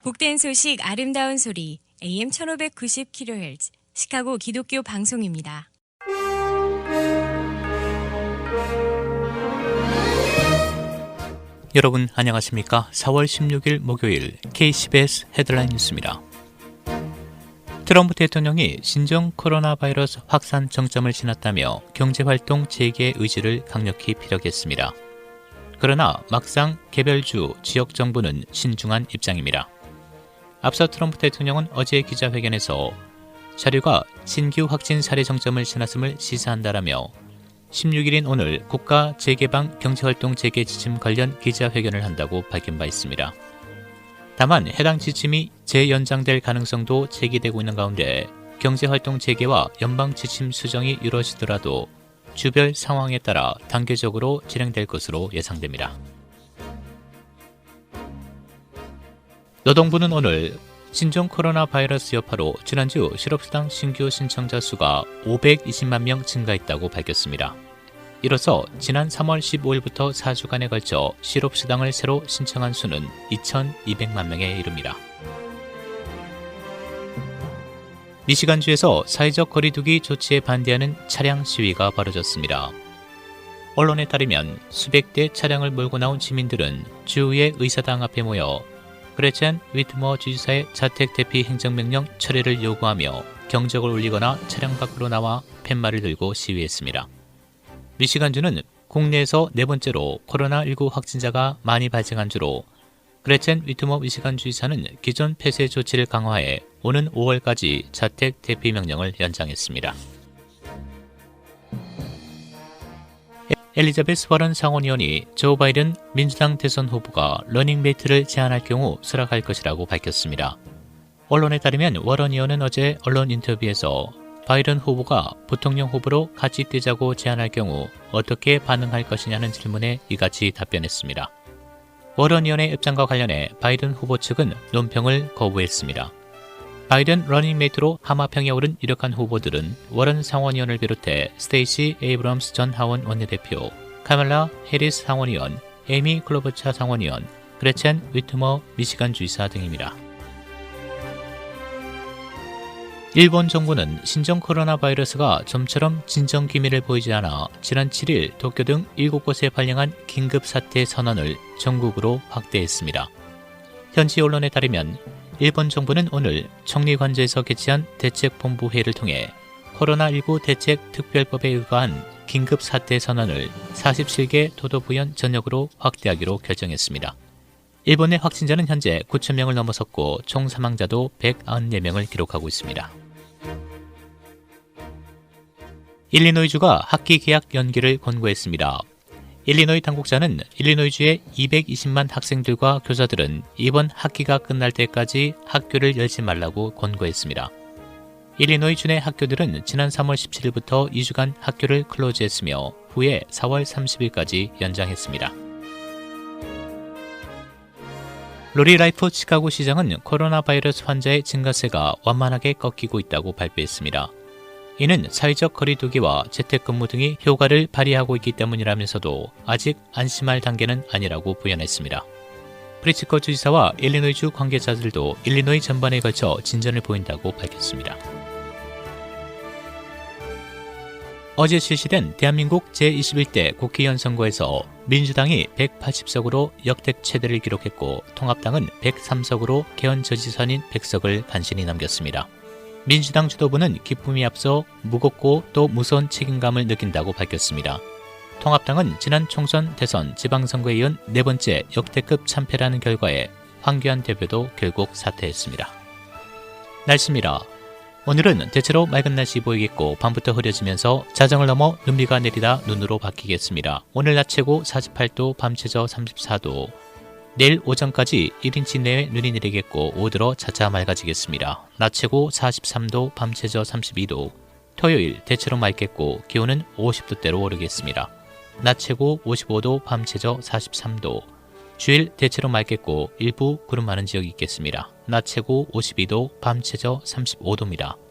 복된 소식 아름다운 소리 AM 1590kHz 시카고 기독교 방송입니다. 여러분 안녕하십니까? 4월 16일 목요일 KCBS 헤드라인 뉴스입니다. 트럼프 대통령이 신종 코로나 바이러스 확산 정점을 지났다며 경제활동 재개의 의지를 강력히 피력했습니다. 그러나 막상 개별주, 지역정부는 신중한 입장입니다. 앞서 트럼프 대통령은 어제 기자회견에서 자료가 신규 확진 사례 정점을 지났음을 시사한다라며 16일인 오늘 국가 재개방 경제활동 재개 지침 관련 기자회견을 한다고 밝힌 바 있습니다. 다만 해당 지침이 재연장될 가능성도 제기되고 있는 가운데 경제활동 재개와 연방 지침 수정이 이루어지더라도 주별 상황에 따라 단계적으로 진행될 것으로 예상됩니다. 노동부는 오늘 신종 코로나 바이러스 여파로 지난주 실업수당 신규 신청자 수가 520만 명 증가했다고 밝혔습니다. 이로써 지난 3월 15일부터 4주간에 걸쳐 실업수당을 새로 신청한 수는 2,200만 명에 이릅니다. 미시간주에서 사회적 거리두기 조치에 반대하는 차량 시위가 벌어졌습니다. 언론에 따르면 수백 대 차량을 몰고 나온 시민들은 주의 의사당 앞에 모여 그레첸 위트머 주지사의 자택 대피 행정명령 철회를 요구하며 경적을 울리거나 차량 밖으로 나와 팻말을 들고 시위했습니다. 미시간주는 국내에서 네 번째로 코로나19 확진자가 많이 발생한 주로 그레첸 위트머 미시간 주지사는 기존 폐쇄 조치를 강화해 오는 5월까지 자택 대피 명령을 연장했습니다. 엘리자베스 워런 상원의원이 조 바이든 민주당 대선 후보가 러닝메이트를 제안할 경우 수락할 것이라고 밝혔습니다. 언론에 따르면 워런 의원은 어제 언론 인터뷰에서 바이든 후보가 부통령 후보로 같이 뛰자고 제안할 경우 어떻게 반응할 것이냐는 질문에 이같이 답변했습니다. 워런 의원의 입장과 관련해 바이든 후보 측은 논평을 거부했습니다. 바이든 러닝메이트로 하마평에 오른 유력한 후보들은 워런 상원의원을 비롯해 스테이시 에이브럼스 전 하원 원내대표, 카말라 해리스 상원의원, 에이미 클로버차 상원의원, 그레첸 위트머 미시간 주지사 등입니다. 일본 정부는 신종 코로나 바이러스가 좀처럼 진정 기미를 보이지 않아 지난 7일 도쿄 등 7곳에 발령한 긴급사태 선언을 전국으로 확대했습니다. 현지 언론에 따르면 일본 정부는 오늘 총리관저에서 개최한 대책본부회의를 통해 코로나19 대책 특별법에 의거한 긴급사태 선언을 47개 도도부현 전역으로 확대하기로 결정했습니다. 일본의 확진자는 현재 9,000명을 넘어섰고 총 사망자도 194명을 기록하고 있습니다. 일리노이주가 학기 개학 연기를 권고했습니다. 일리노이 당국자는 일리노이주의 220만 학생들과 교사들은 이번 학기가 끝날 때까지 학교를 열지 말라고 권고했습니다. 일리노이주 내 학교들은 지난 3월 17일부터 2주간 학교를 클로즈했으며 후에 4월 30일까지 연장했습니다. 로리 라이프 시카고 시장은 코로나 바이러스 환자의 증가세가 완만하게 꺾이고 있다고 발표했습니다. 이는 사회적 거리두기와 재택근무 등이 효과를 발휘하고 있기 때문이라면서도 아직 안심할 단계는 아니라고 부연했습니다. 프리츠커 주지사와 일리노이주 관계자들도 일리노이 전반에 걸쳐 진전을 보인다고 밝혔습니다. 어제 실시된 대한민국 제21대 국회의원 선거에서 민주당이 180석으로 역대 최대를 기록했고 통합당은 103석으로 개헌저지선인 100석을 간신히 남겼습니다. 민주당 주도부는 기쁨이 앞서 무겁고 또 무서운 책임감을 느낀다고 밝혔습니다. 통합당은 지난 총선, 대선, 지방선거에 이은 네 번째 역대급 참패라는 결과에 황교안 대표도 결국 사퇴했습니다. 날씨입니다. 오늘은 대체로 맑은 날씨 보이겠고 밤부터 흐려지면서 자정을 넘어 눈비가 내리다 눈으로 바뀌겠습니다. 오늘 낮 최고 48도, 밤 최저 34도. 내일 오전까지 1인치 내외 눈이 내리겠고 오후 들어 차차 맑아지겠습니다. 낮 최고 43도, 밤 최저 32도. 토요일 대체로 맑겠고 기온은 50도대로 오르겠습니다. 낮 최고 55도, 밤 최저 43도. 주일 대체로 맑겠고 일부 구름 많은 지역이 있겠습니다. 낮 최고 52도, 밤 최저 35도입니다.